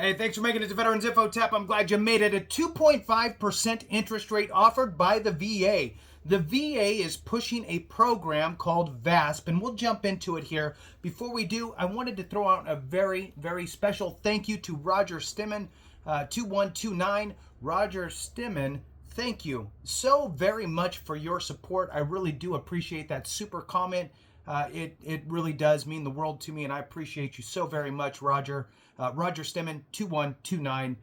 Hey, thanks for making it to Veterans Info Tap. I'm glad you made it. A 2.5% interest rate offered by the VA. The VA is pushing a program called VASP, and we'll jump into it here. Before we do, I wanted to throw out a very, very special thank you to Roger Stimmen, 2129. Roger Stimmen, thank you so very much for your support. I really do appreciate that super comment. It really does mean the world to me, and I appreciate you so very much, Roger. Roger Stimmen, 2129,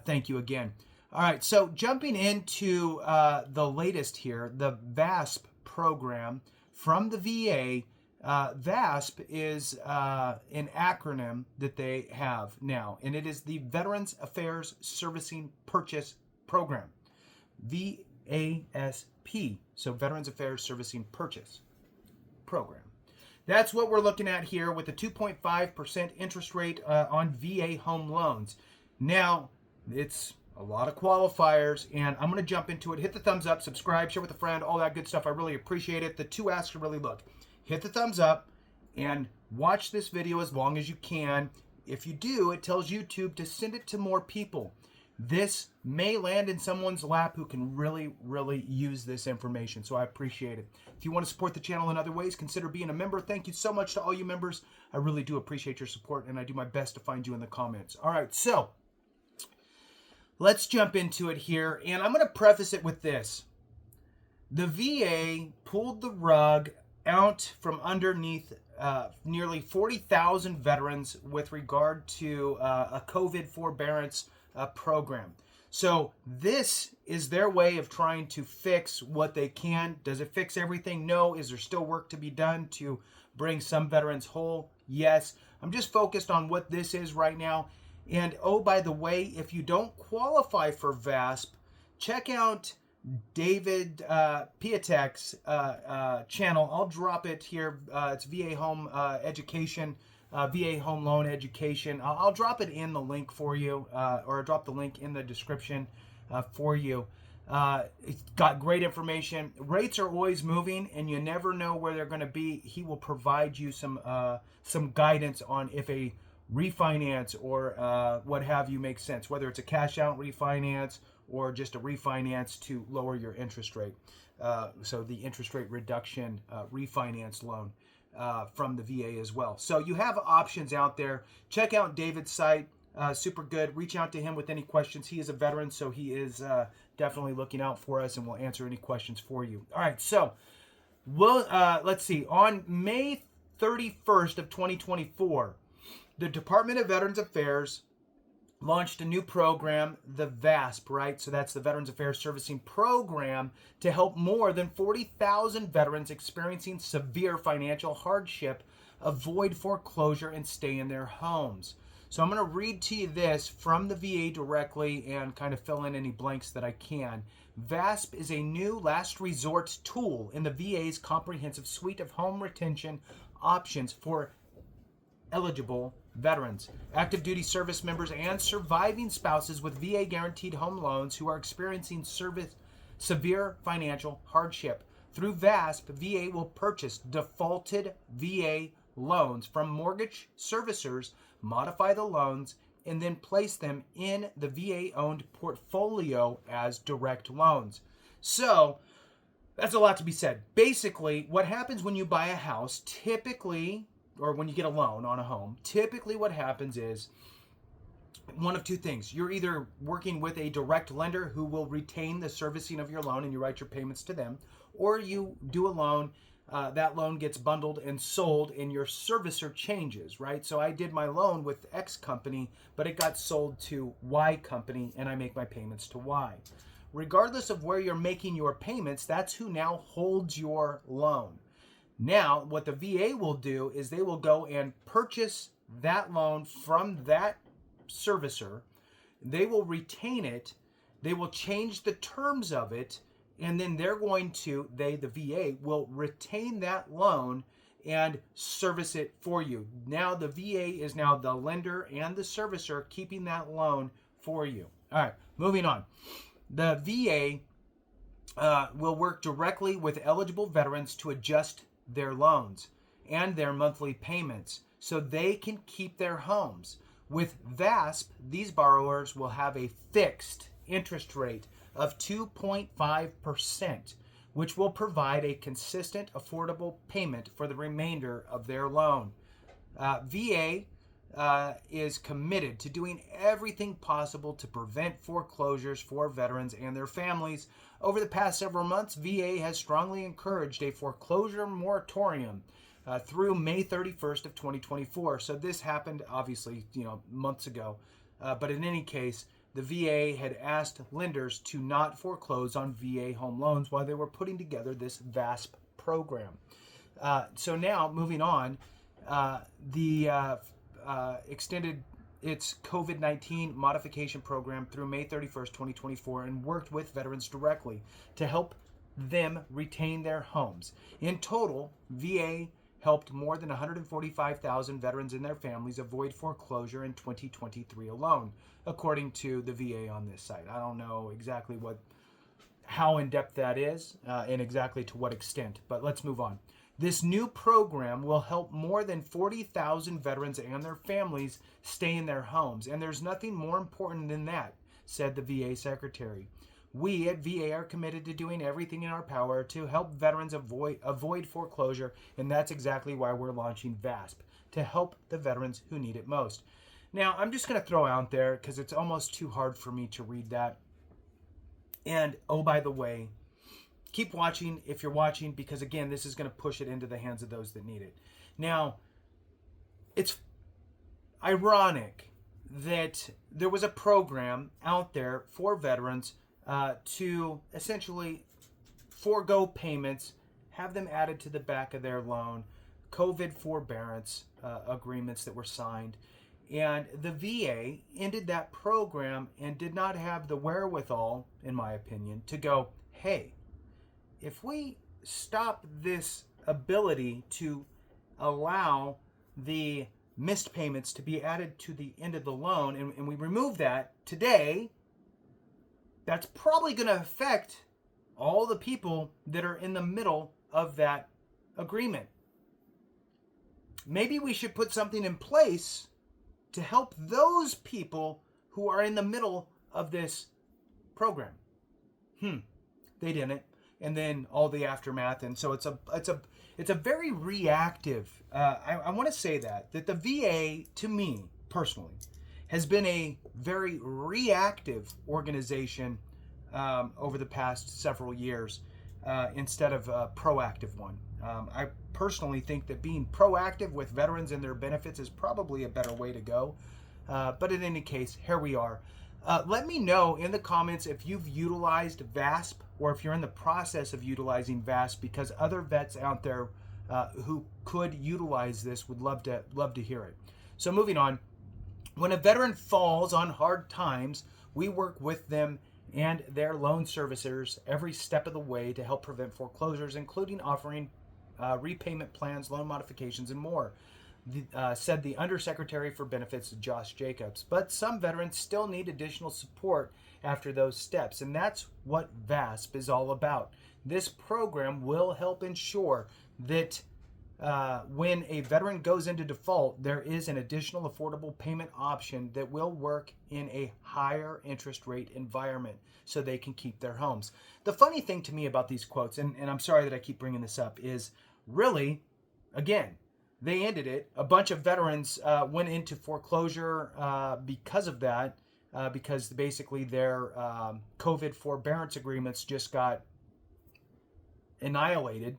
thank you again. All right, so jumping into the latest here, the VASP program from the VA. VASP is an acronym that they have now, and it is the Veterans Affairs Servicing Purchase Program, VASP, so Veterans Affairs Servicing Purchase Program. That's what we're looking at here with a 2.5% interest rate on VA home loans. Now, it's a lot of qualifiers, and I'm going to jump into it. Hit the thumbs up, subscribe, share with a friend, all that good stuff. I really appreciate it. The two asks to really look. Hit the thumbs up and watch this video as long as you can. If you do, it tells YouTube to send it to more people. This may land in someone's lap who can really, really use this information, so I appreciate it. If you want to support the channel in other ways, consider being a member. Thank you so much to all you members. I really do appreciate your support, and I do my best to find you in the comments. All right, so let's jump into it here, and I'm going to preface it with this. The VA pulled the rug out from underneath nearly 40,000 veterans with regard to a COVID forbearance program. So this is their way of trying to fix what they can. Does it fix everything? No. Is there still work to be done to bring some veterans whole? Yes. I'm just focused on what this is right now. And oh, by the way, if you don't qualify for VASP, check out David Piatek's channel. I'll drop it here. It's VA Home Education. VA Home Loan Education. I'll drop it in the link for you, or I'll drop the link in the description for you. It's got great information. Rates are always moving, and you never know where they're going to be. He will provide you some guidance on if a refinance or what have you makes sense, whether it's a cash out refinance or just a refinance to lower your interest rate. So the interest rate reduction refinance loan. From the VA as well. So you have options out there. Check out David's site. Super good. Reach out to him with any questions. He is a veteran, so he is definitely looking out for us, and will answer any questions for you. All right, so let's see. On May 31st of 2024, the Department of Veterans Affairs launched a new program, the VASP, right? So that's the Veterans Affairs Servicing Program, to help more than 40,000 veterans experiencing severe financial hardship avoid foreclosure and stay in their homes. So I'm going to read to you this from the VA directly and kind of fill in any blanks that I can. VASP is a new last resort tool in the VA's comprehensive suite of home retention options for eligible veterans, active duty service members, and surviving spouses with VA guaranteed home loans who are experiencing severe financial hardship. Through VASP, VA will purchase defaulted VA loans from mortgage servicers, modify the loans, and then place them in the VA-owned portfolio as direct loans. So that's a lot to be said. Basically, what happens when you buy a house, typically, or when you get a loan on a home, typically what happens is one of two things. You're either working with a direct lender who will retain the servicing of your loan and you write your payments to them, or you do a loan, that loan gets bundled and sold and your servicer changes, right? So I did my loan with X company, but it got sold to Y company and I make my payments to Y. Regardless of where you're making your payments, that's who now holds your loan. Now, what the VA will do is they will go and purchase that loan from that servicer. They will retain it. They will change the terms of it. And then they're going to, the VA, will retain that loan and service it for you. Now, the VA is now the lender and the servicer keeping that loan for you. All right, moving on. The VA will work directly with eligible veterans to adjust their loans and their monthly payments so they can keep their homes. With VASP, these borrowers will have a fixed interest rate of 2.5%, which will provide a consistent, affordable payment for the remainder of their loan. VA is committed to doing everything possible to prevent foreclosures for veterans and their families. Over the past several months, VA has strongly encouraged a foreclosure moratorium through May 31st of 2024. So this happened, obviously, months ago. But in any case, the VA had asked lenders to not foreclose on VA home loans while they were putting together this VASP program. So now, moving on, the extended its COVID-19 modification program through May 31st, 2024, and worked with veterans directly to help them retain their homes. In total, VA helped more than 145,000 veterans and their families avoid foreclosure in 2023 alone, according to the VA on this site. I don't know exactly how in-depth that is and exactly to what extent, but let's move on. This new program will help more than 40,000 veterans and their families stay in their homes, and there's nothing more important than that, said the VA secretary. We at VA are committed to doing everything in our power to help veterans avoid foreclosure, and that's exactly why we're launching VASP, to help the veterans who need it most. Now, I'm just going to throw out there, because it's almost too hard for me to read that. And, oh, by the way, keep watching if you're watching, because, again, this is going to push it into the hands of those that need it. Now, it's ironic that there was a program out there for veterans to essentially forego payments, have them added to the back of their loan, COVID forbearance agreements that were signed. And the VA ended that program and did not have the wherewithal, in my opinion, to go, hey, if we stop this ability to allow the missed payments to be added to the end of the loan, and we remove that today, that's probably going to affect all the people that are in the middle of that agreement. Maybe we should put something in place to help those people who are in the middle of this program. They didn't. And then all the aftermath, and so it's a very reactive. I want to say that the VA, to me personally, has been a very reactive organization over the past several years instead of a proactive one. I personally think that being proactive with veterans and their benefits is probably a better way to go. But in any case, here we are. Let me know in the comments if you've utilized VASP or if you're in the process of utilizing VASP, because other vets out there who could utilize this would love to hear it. So moving on, when a veteran falls on hard times, we work with them and their loan servicers every step of the way to help prevent foreclosures, including offering repayment plans, loan modifications, and more, said the Undersecretary for Benefits, Josh Jacobs. But some veterans still need additional support after those steps, and that's what VASP is all about. This program will help ensure that when a veteran goes into default, there is an additional affordable payment option that will work in a higher interest rate environment so they can keep their homes. The funny thing to me about these quotes, and I'm sorry that I keep bringing this up, is really, again, they ended it. A bunch of veterans went into foreclosure because of that, because basically their COVID forbearance agreements just got annihilated.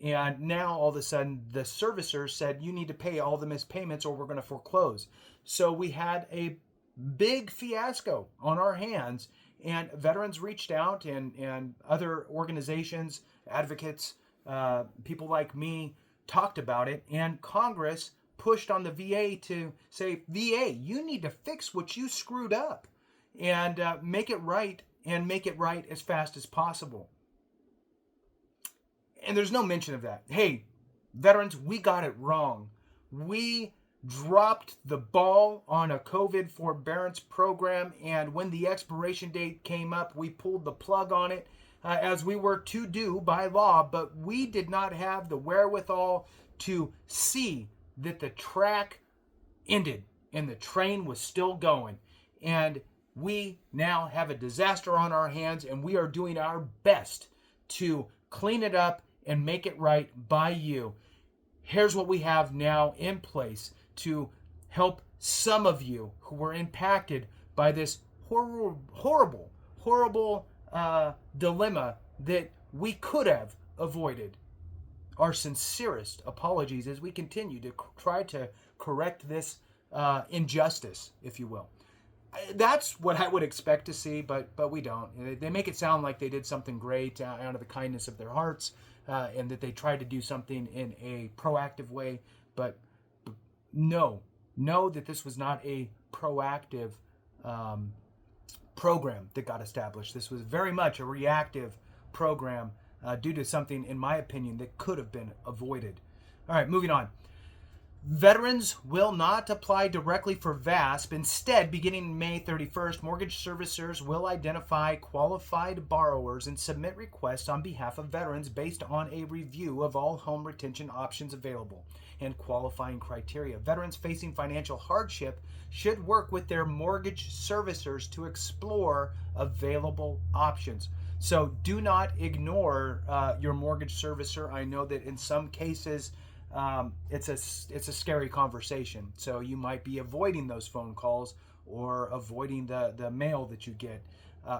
And now all of a sudden the servicer said, you need to pay all the missed payments or we're going to foreclose. So we had a big fiasco on our hands, and veterans reached out, and other organizations, advocates, people like me talked about it, and Congress pushed on the VA to say, VA, you need to fix what you screwed up and make it right, and make it right as fast as possible. And there's no mention of that. Hey, veterans, we got it wrong. We dropped the ball on a COVID forbearance program, and when the expiration date came up, we pulled the plug on it as we were to do by law, but we did not have the wherewithal to see that the track ended and the train was still going. And we now have a disaster on our hands, and we are doing our best to clean it up and make it right by you. Here's what we have now in place to help some of you who were impacted by this horrible dilemma that we could have avoided. Our sincerest apologies as we continue to try to correct this injustice, if you will. That's what I would expect to see, but we don't. They make it sound like they did something great out of the kindness of their hearts, and that they tried to do something in a proactive way. But know that this was not a proactive program that got established. This was very much a reactive program due to something, in my opinion, that could have been avoided. All right, moving on. Veterans will not apply directly for VASP. Instead, beginning May 31st, mortgage servicers will identify qualified borrowers and submit requests on behalf of veterans based on a review of all home retention options available and qualifying criteria. Veterans facing financial hardship should work with their mortgage servicers to explore available options. So do not ignore your mortgage servicer. I know that in some cases, it's a scary conversation. So you might be avoiding those phone calls or avoiding the mail that you get.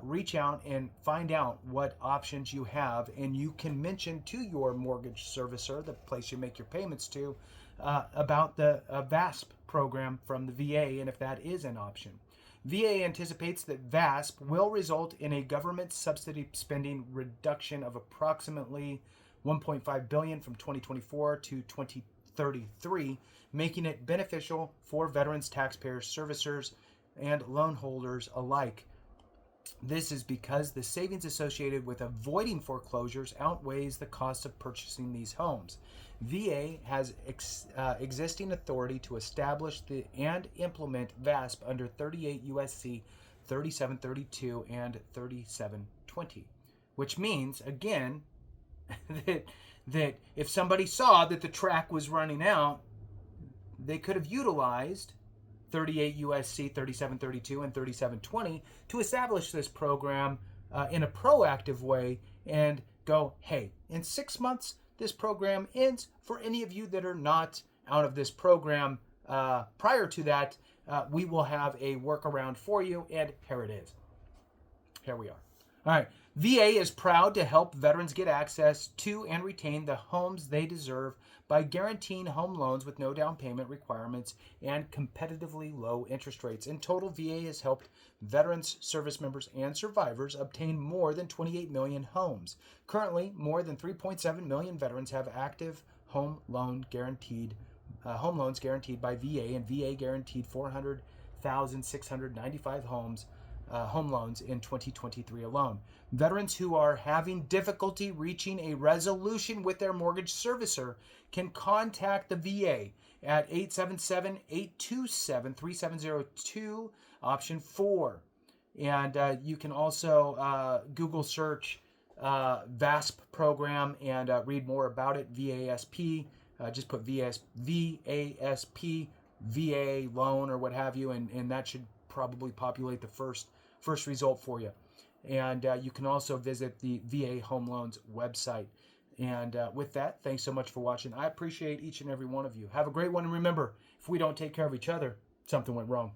Reach out and find out what options you have, and you can mention to your mortgage servicer, the place you make your payments to, about the VASP program from the VA, and if that is an option. VA anticipates that VASP will result in a government subsidy spending reduction of approximately $1.5 billion from 2024 to 2033, making it beneficial for veterans, taxpayers, servicers, and loan holders alike. This is because the savings associated with avoiding foreclosures outweighs the cost of purchasing these homes. VA has existing authority to establish and implement VASP under 38 U.S.C. 3732 and 3720, which means, again, that if somebody saw that the track was running out, they could have utilized 38 U.S.C. 3732 and 3720 to establish this program in a proactive way and go, hey, in 6 months, this program ends. For any of you that are not out of this program prior to that, we will have a workaround for you, and here it is. Here we are. All right. VA is proud to help veterans get access to and retain the homes they deserve by guaranteeing home loans with no down payment requirements and competitively low interest rates. In total, VA has helped veterans, service members, and survivors obtain more than 28 million homes. Currently, more than 3.7 million veterans have active home loans guaranteed by VA, and VA guaranteed 400,695 home loans in 2023 alone. Veterans who are having difficulty reaching a resolution with their mortgage servicer can contact the VA at 877-827-3702, option 4. And you can also Google search VASP program and read more about it, VASP. Just put VASP, VA loan, or what have you, and that should probably populate the first result for you. And you can also visit the VA Home Loans website. And with that, thanks so much for watching. I appreciate each and every one of you. Have a great one. And remember, if we don't take care of each other, something went wrong.